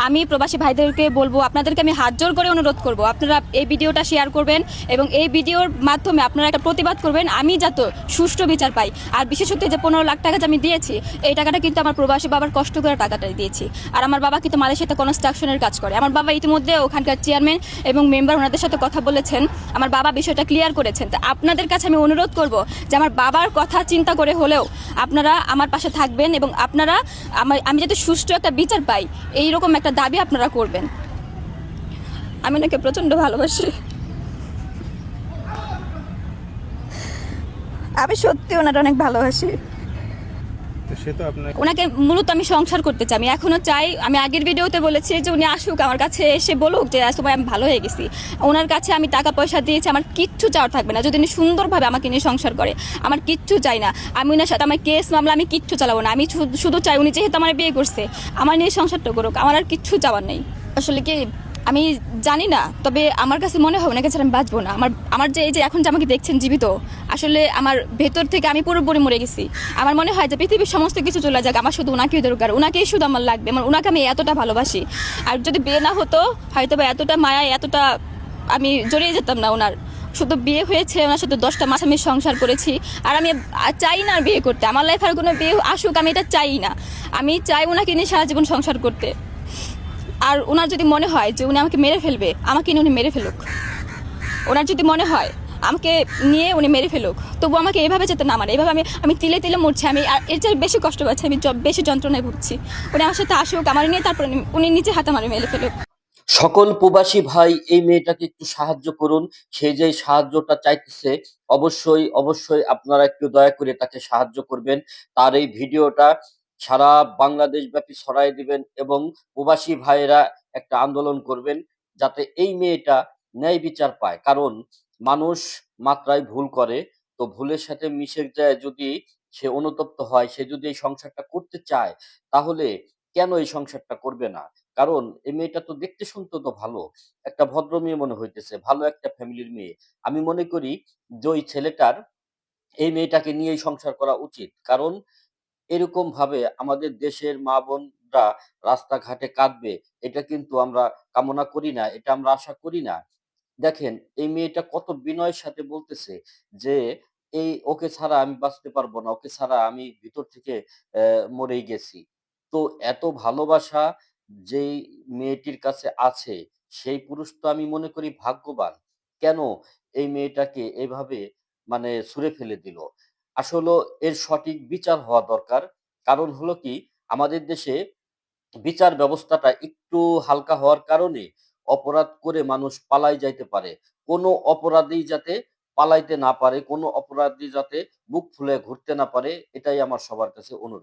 আমি প্রবাসী ভাইদেরকে বলবো, আপনাদেরকে আমি হাত জোর করে অনুরোধ করব, আপনারা এই ভিডিওটা শেয়ার করবেন এবং এই ভিডিওর মাধ্যমে আপনারা একটা প্রতিবাদ করবেন আমি যাতে সুষ্ঠু বিচার পাই। আর বিশেষত যে 15 লাখ টাকা যে আমি দিয়েছি, এই টাকাটা কিন্তু আমার প্রবাসী বাবার কষ্ট করে টাকাটাই দিয়েছি। আর আমার বাবা কিন্তু মালয়েশিয়াতে কনস্ট্রাকশনের কাজ করে। আমার বাবা ইতিমধ্যে ওখানকার চেয়ারম্যান এবং মেম্বার ওনাদের সাথে কথা বলেছেন, আমার বাবা বিষয়টা ক্লিয়ার করেছেন। তো আপনাদের কাছে আমি অনুরোধ করব যে আমার বাবার কথা চিন্তা করে হলেও আপনারা আমার পাশে থাকবেন এবং আপনারা আমি যাতে সুষ্ঠু একটা বিচার পাই এইরকম একটা দাবি আপনারা করবেন। আমি ওনাকে প্রচণ্ড ভালোবাসি, আমি সত্যি ওনারা অনেক ভালোবাসি। ওনাকে মূলত আমি সংসার করতে চাই, আমি এখনো চাই। আমি আগের ভিডিওতে বলেছি যে উনি আসুক আমার কাছে, এসে বলুক যে সময় আমি ভালো হয়ে গেছি। ওনার কাছে আমি টাকা পয়সা দিয়েছি, আমার কিচ্ছু চাওয়ার থাকবে না। যদি উনি সুন্দরভাবে আমাকে নিয়ে সংসার করে, আমার কিচ্ছু চাই না। আমি ওনার সাথে আমার কেস মামলা আমি কিচ্ছু চালাবো না। আমি শুধু চাই উনি যেহেতু আমার বিয়ে করছে, আমার নিয়ে সংসারটা করুক, আমার আর কিচ্ছু চাওয়ার নেই। আসলে কি আমি জানি না, তবে আমার কাছে মনে হয় ওনাকে ছাড়া আমি বাঁচবো না। আমার যে এই যে এখন যে আমাকে দেখছেন জীবিত, আসলে আমার ভেতর থেকে আমি পুরোপুরি মরে গেছি। আমার মনে হয় যে পৃথিবীর সমস্ত কিছু চলে যাক, আমার শুধু ওনাকেই দরকার, ওনাকেই শুধু আমার লাগবে। ওনাকে আমি এতটা ভালোবাসি। আর যদি বিয়ে না হতো, হয়তো বা এতটা মায়া, এতটা আমি জড়িয়ে যেতাম না ওনার। শুধু বিয়ে হয়েছে, ওনার সাথে 10টা মাস আমি সংসার করেছি। আর আমি চাই না আর বিয়ে করতে, আমার লাইফ আর কোনো বিয়ে আসুক, আমি এটা চাই না। আমি চাই ওনাকে নিয়ে সারা জীবন সংসার করতে। আর ওনার যদি মনে হয় যে উনি আমাকে মেরে ফেলবে, আমাকে নিয়ে উনি মেরে ফেলুক। ওনার যদি মনে হয় আমাকে নিয়ে উনি মেরে ফেলুক, তবু আমাকে এভাবে যেতে না মারে। এভাবে আমি আমি তিলে তিলে মরছি, আমি আর এর চেয়ে বেশি কষ্ট পাচ্ছি, আমি বেশি যন্ত্রণায় ভুগছি। উনি আমার সাথে আসুক, আমার নিয়ে তারপর উনি নিজে হাতে মারে মেরে ফেলুক। সকল প্রবাসী ভাই এই মেয়েটাকে একটু সাহায্য করুন। সে যে সাহায্যটা চাইতেছে, অবশ্যই অবশ্যই আপনারা একটু দয়া করে তাকে সাহায্য করবেন। তার এই ভিডিওটা সারা বাংলাদেশ ব্যাপী ছড়াই দিবেন এবং প্রবাসী ভাইয়েরা একটা আন্দোলন করবেন যাতে এই মেয়েটা ন্যায় বিচার পায়। কারণ মানুষ মাত্রায় ভুল করে, তো ভুলের সাথে মিশে যায় যদি সে অনুতপ্ত হয়, সে যদি এই সংসারটা করতে চায়, তাহলে কেন এই সংসারটা করবে না? কারণ এই মেয়েটা তো দেখতে শুনতে তো ভালো। একটা ভদ্র মেয়ে মনে হইতেছে, ভালো একটা ফ্যামিলির মেয়ে। আমি মনে করি যে ওই ছেলেটার এই মেয়েটাকে নিয়েই সংসার করা উচিত। কারণ এরকম ভাবে আমাদের দেশের মা-বোনরা রাস্তাঘাটে কাঁদবে, এটা কিন্তু আমরা কামনা করি না, এটা আমরা আশা করি না। দেখেন এই মেয়েটা কত বিনয়ের সাথে বলতেছে যে, ওকে ছাড়া আমি বাঁচতে পারবো না। ওকে ছাড়া আমি ভিতর থেকে মরেই গেছি। তো এত ভালোবাসা যেই মেয়েটির কাছে আছে, সেই পুরুষ তো আমি মনে করি ভাগ্যবান। কেন এই মেয়েটাকে এভাবে মানে ছুঁড়ে ফেলে দিল? আসলেও এর সঠিক বিচার হওয়া দরকার। কারণ হলো কি, আমাদের দেশে বিচার ব্যবস্থাটা একটু হালকা হওয়ার কারণে অপরাধ করে মানুষ পালায় যাইতে পারে। কোনো অপরাধী যাতে পালাইতে না পারে, কোনো অপরাধী যাতে বুক ফুলে ঘুরতে না পারে, এটাই আমার সবার কাছে অনুরোধ।